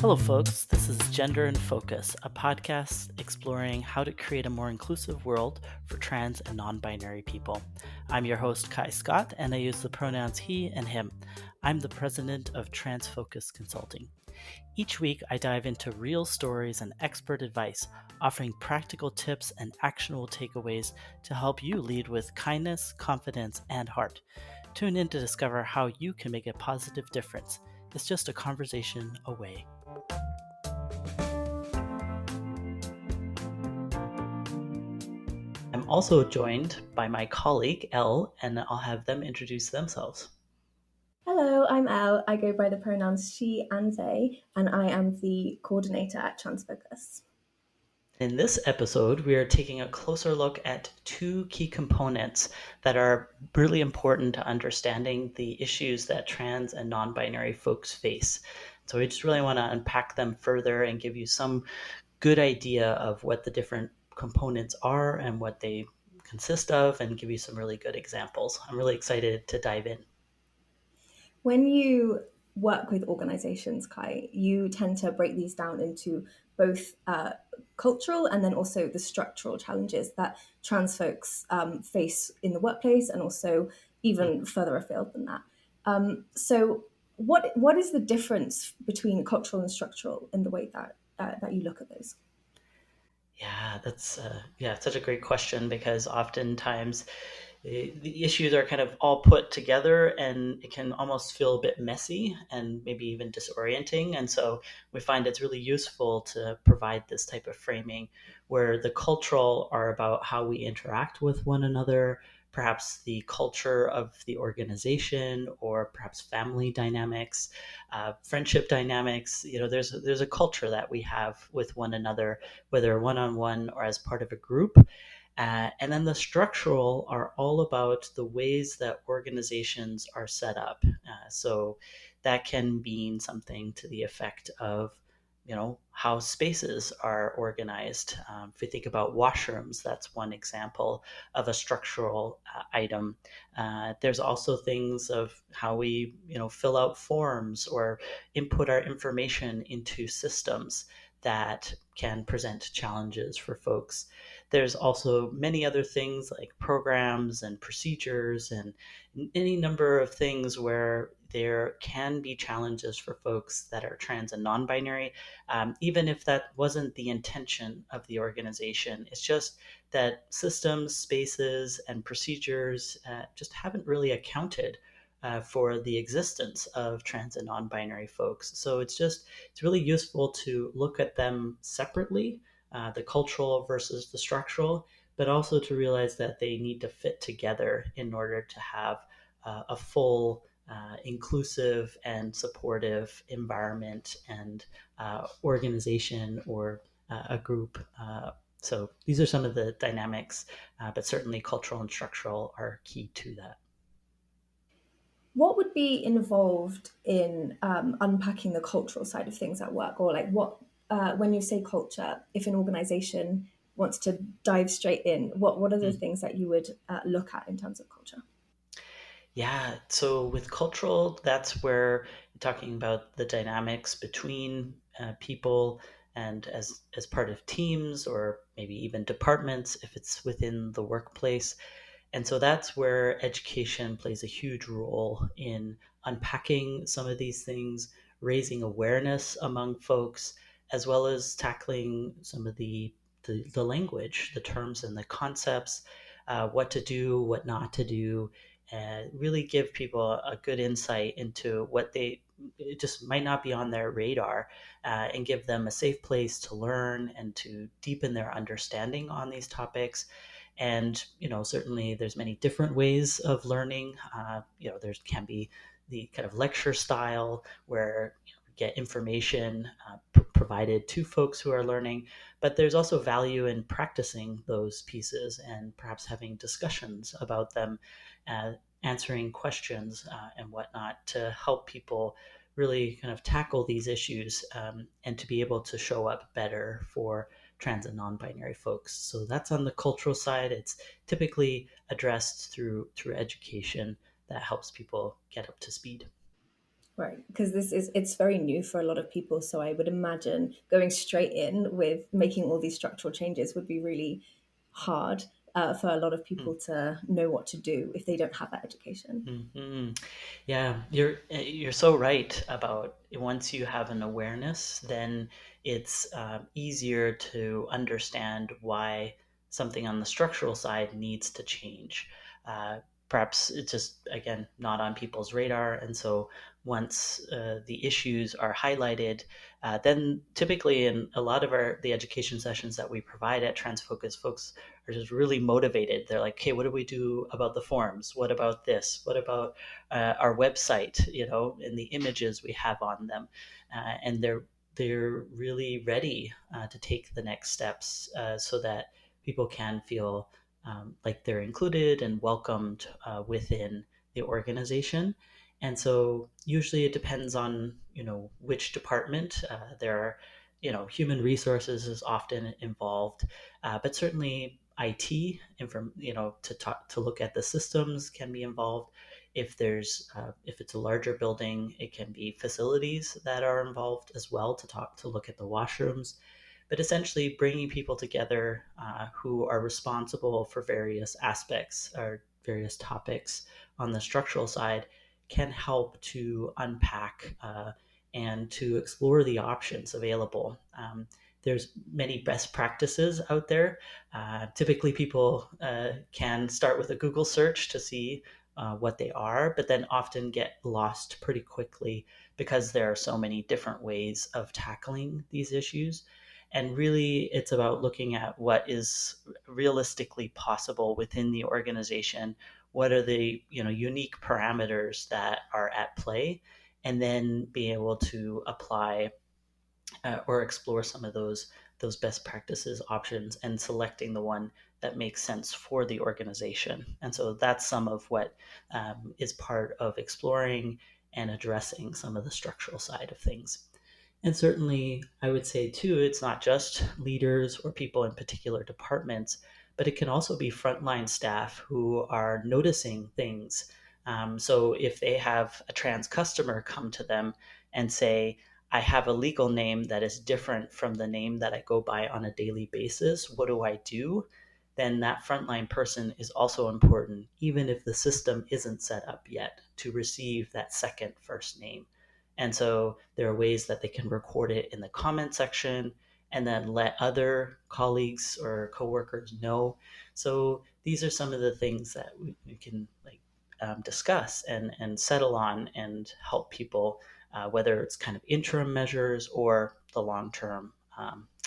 Hello, folks. This is Gender in Focus, a podcast exploring how to create a more inclusive world for trans and non binary people. I'm your host, Kai Scott, and I use the pronouns he and him. I'm the president of Trans Focus Consulting. Each week, I dive into real stories and expert advice, offering practical tips and actionable takeaways to help you lead with kindness, confidence, and heart. Tune in to discover how you can make a positive difference. It's just a conversation away. I'm also joined by my colleague, Elle, and I'll have them introduce themselves. Hello, I'm Elle. I go by the pronouns she and they, and I am the coordinator at Transfocus. In this episode, we are taking a closer look at two key components that are really important to understanding the issues that trans and non binary folks face. So, we just really want to unpack them further and give you some good idea of what the different components are and what they consist of, and give you some really good examples. I'm really excited to dive in. When you work with organizations, Kai, you tend to break these down into both cultural and then also the structural challenges that trans folks face in the workplace and also even further afield than that. So what is the difference between cultural and structural in the way that you look at those? Yeah, that's such a great question because oftentimes the issues are kind of all put together and it can almost feel a bit messy and maybe even disorienting. And so we find it's really useful to provide this type of framing where the cultural are about how we interact with one another, perhaps the culture of the organization, or perhaps family dynamics, friendship dynamics. There's a culture that we have with one another, whether one on one or as part of a group. And then the structural are all about the ways that organizations are set up. So that can mean something to the effect of, how spaces are organized. If we think about washrooms, that's one example of a structural item. There's also things of how we, fill out forms or input our information into systems that can present challenges for folks. There's also many other things like programs and procedures and any number of things where there can be challenges for folks that are trans and non-binary, even if that wasn't the intention of the organization. It's just that systems, spaces, and procedures just haven't really accounted for the existence of trans and non-binary folks. So it's really useful to look at them separately, the cultural versus the structural, but also to realize that they need to fit together in order to have a full, inclusive, and supportive environment and organization or a group. So these are some of the dynamics, but certainly cultural and structural are key to that. What would be involved in unpacking the cultural side of things at work, or like what when you say culture, if an organization wants to dive straight in, what are the Mm. things that you would look at in terms of culture? Yeah, so with cultural, that's where you're talking about the dynamics between people and as part of teams or maybe even departments if it's within the workplace. And so that's where education plays a huge role in unpacking some of these things, raising awareness among folks, as well as tackling some of the language, the terms and the concepts, what to do, what not to do, and really give people a good insight into what they it just might not be on their radar, and give them a safe place to learn and to deepen their understanding on these topics. And certainly there's many different ways of learning. There can be the kind of lecture style where we get information provided to folks who are learning, but there's also value in practicing those pieces and perhaps having discussions about them, uh, answering questions and whatnot to help people really kind of tackle these issues, and to be able to show up better for trans and non-binary folks. So that's on the cultural side. It's typically addressed through education that helps people get up to speed. Right, because it's very new for a lot of people. So I would imagine going straight in with making all these structural changes would be really hard for a lot of people to know what to do if they don't have that education. Mm-hmm. Yeah, you're so right about once you have an awareness, then it's easier to understand why something on the structural side needs to change. Perhaps it's just again not on people's radar, and so once the issues are highlighted, then typically in a lot of the education sessions that we provide at Transfocus, folks are just really motivated. They're like, "Okay, what do we do about the forms? What about this? What about our website? You know, and the images we have on them?" And they're really ready to take the next steps so that people can feel like they're included and welcomed within the organization. And so usually it depends on which department. There are human resources is often involved, but certainly IT to talk to look at the systems can be involved. If it's a larger building, it can be facilities that are involved as well to look at the washrooms, but essentially bringing people together who are responsible for various aspects or various topics on the structural side can help to unpack and to explore the options available. There's many best practices out there. Typically, people can start with a Google search to see what they are, but then often get lost pretty quickly because there are so many different ways of tackling these issues. And really, it's about looking at what is realistically possible within the organization. What are the unique parameters that are at play, and then being able to apply or explore some of those best practices options and selecting the one that makes sense for the organization. And so that's some of what is part of exploring and addressing some of the structural side of things. And certainly, I would say too, it's not just leaders or people in particular departments, but it can also be frontline staff who are noticing things. So if they have a trans customer come to them and say, "I have a legal name that is different from the name that I go by on a daily basis. What do I do?" Then that frontline person is also important, even if the system isn't set up yet to receive that second first name. And so there are ways that they can record it in the comment section and then let other colleagues or coworkers know. So these are some of the things that we can discuss and settle on and help people, whether it's kind of interim measures or the long term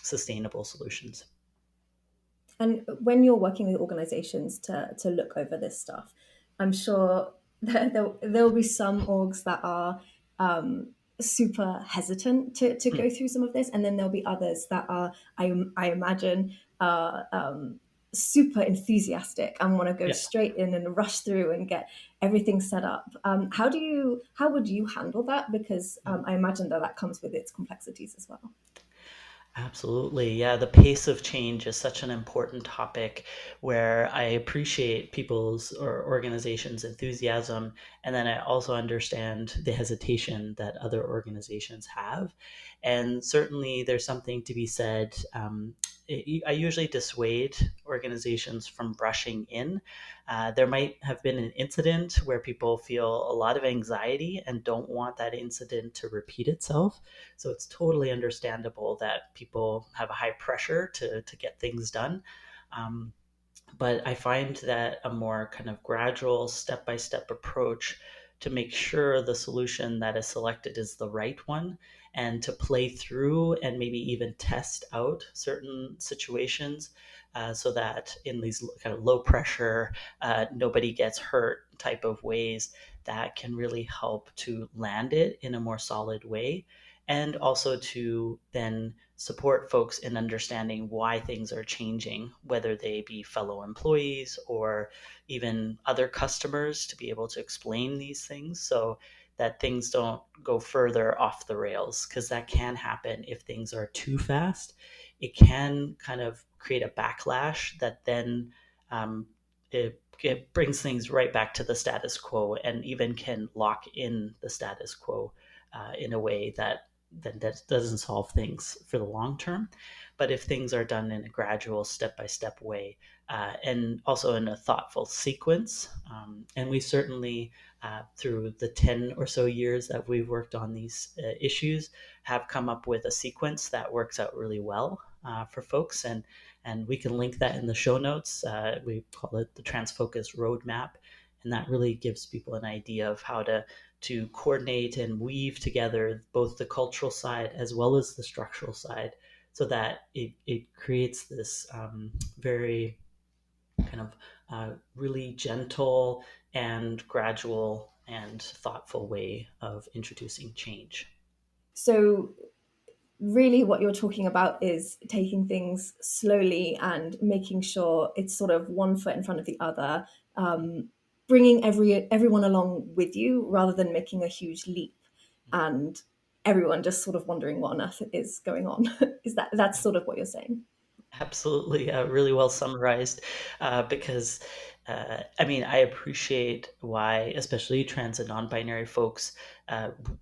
sustainable solutions. And when you're working with organizations to look over this stuff, I'm sure there'll be some orgs that are super hesitant to Hmm. go through some of this. And then there'll be others that are, I imagine, super enthusiastic and want to go Yeah. straight in and rush through and get everything set up. How would you handle that? Because I imagine that comes with its complexities as well. Absolutely. Yeah, the pace of change is such an important topic where I appreciate people's or organizations' enthusiasm. And then I also understand the hesitation that other organizations have. And certainly there's something to be said. I usually dissuade organizations from rushing in. There might have been an incident where people feel a lot of anxiety and don't want that incident to repeat itself. So it's totally understandable that people have a high pressure to get things done. Um, but I find that a more kind of gradual, step by step approach to make sure the solution that is selected is the right one and to play through and maybe even test out certain situations so that in these kind of low pressure, nobody gets hurt type of ways that can really help to land it in a more solid way and also to then support folks in understanding why things are changing, whether they be fellow employees or even other customers, to be able to explain these things so that things don't go further off the rails, because that can happen if things are too fast. It can kind of create a backlash that then um, it it brings things right back to the status quo, and even can lock in the status quo in a way that doesn't solve things for the long term. But if things are done in a gradual, step by step way, and also in a thoughtful sequence, and we certainly, through the 10 or so years that we've worked on these issues, have come up with a sequence that works out really well for folks. And we can link that in the show notes. We call it the Transfocus Roadmap, and that really gives people an idea of how to coordinate and weave together both the cultural side as well as the structural side, so that it creates this very kind of really gentle and gradual and thoughtful way of introducing change. So really what you're talking about is taking things slowly and making sure it's sort of one foot in front of the other, bringing everyone along with you rather than making a huge leap and everyone just sort of wondering what on earth is going on. Is that's sort of what you're saying? Absolutely, really well summarized. Because, I mean, I appreciate why, especially trans and non-binary folks,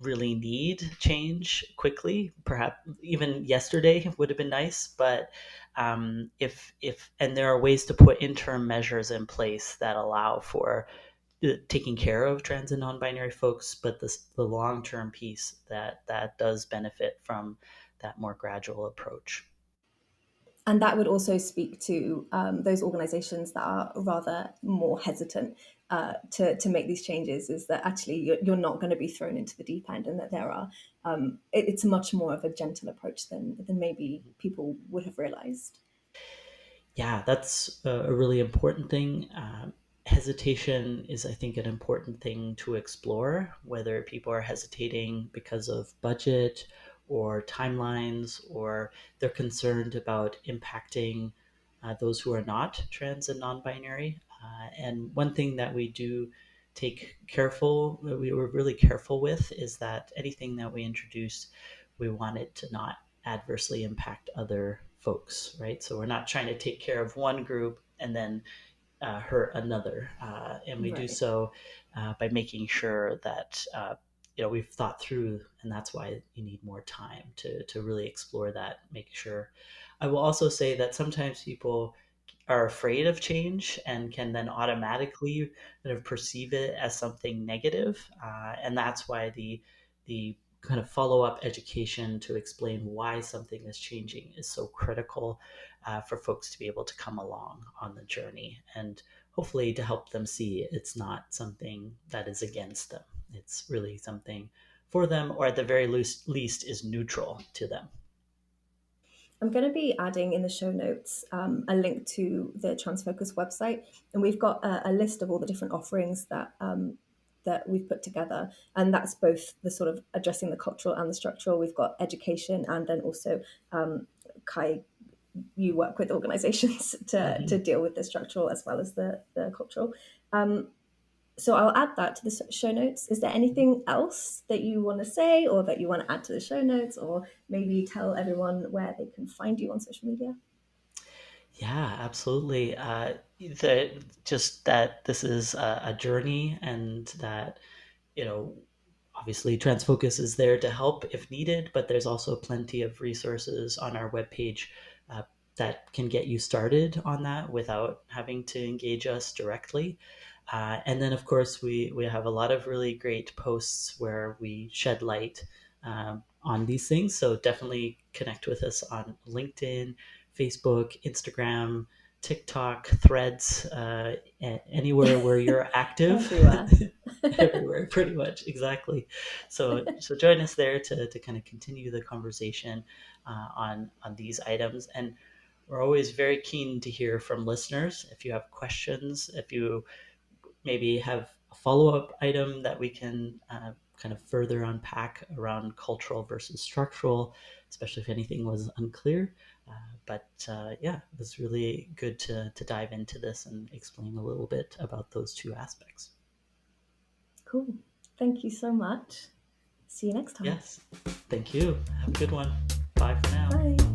really need change quickly. Perhaps even yesterday would have been nice, but if and there are ways to put interim measures in place that allow for taking care of trans and non-binary folks, but the long-term piece that does benefit from that more gradual approach. And that would also speak to those organizations that are rather more hesitant to make these changes, is that actually you're not going to be thrown into the deep end, and that there are it's much more of a gentle approach than maybe people would have realized. Yeah, that's a really important thing. Hesitation is, I think, an important thing to explore, whether people are hesitating because of budget or timelines, or they're concerned about impacting those who are not trans and non-binary. And one thing that we were really careful with, is that anything that we introduce, we want it to not adversely impact other folks, right? So we're not trying to take care of one group and then hurt another, and we do Right. so by making sure that we've thought through, and that's why you need more time to really explore that. Make sure. I will also say that sometimes people are afraid of change and can then automatically kind of perceive it as something negative, and that's why the kind of follow up education to explain why something is changing is so critical, for folks to be able to come along on the journey, and hopefully to help them see it's not something that is against them. It's really something for them, or at the very least is neutral to them. I'm going to be adding in the show notes a link to the Transfocus website, and we've got a list of all the different offerings that we've put together, and that's both the sort of addressing the cultural and the structural. We've got education, and then also Kai, you work with organizations to Mhm. deal with the structural as well as the cultural. So I'll add that to the show notes. Is there anything else that you want to say or that you want to add to the show notes, or maybe tell everyone where they can find you on social media? Yeah, absolutely. Just that this is a journey, and that, you know, obviously Transfocus is there to help if needed, but there's also plenty of resources on our webpage uh, that can get you started on that without having to engage us directly. And then, of course, we have a lot of really great posts where we shed light on these things. So definitely connect with us on LinkedIn, Facebook, Instagram, TikTok, Threads, anywhere where you're active. Everywhere. Everywhere, pretty much, exactly. So join us there to kind of continue the conversation on these items. And we're always very keen to hear from listeners. If you have questions, if you maybe have a follow-up item that we can kind of further unpack around cultural versus structural, especially if anything was unclear. But yeah, it was really good to dive into this and explain a little bit about those two aspects. Cool. Thank you so much. See you next time. Yes, thank you. Have a good one. Bye for now. Bye.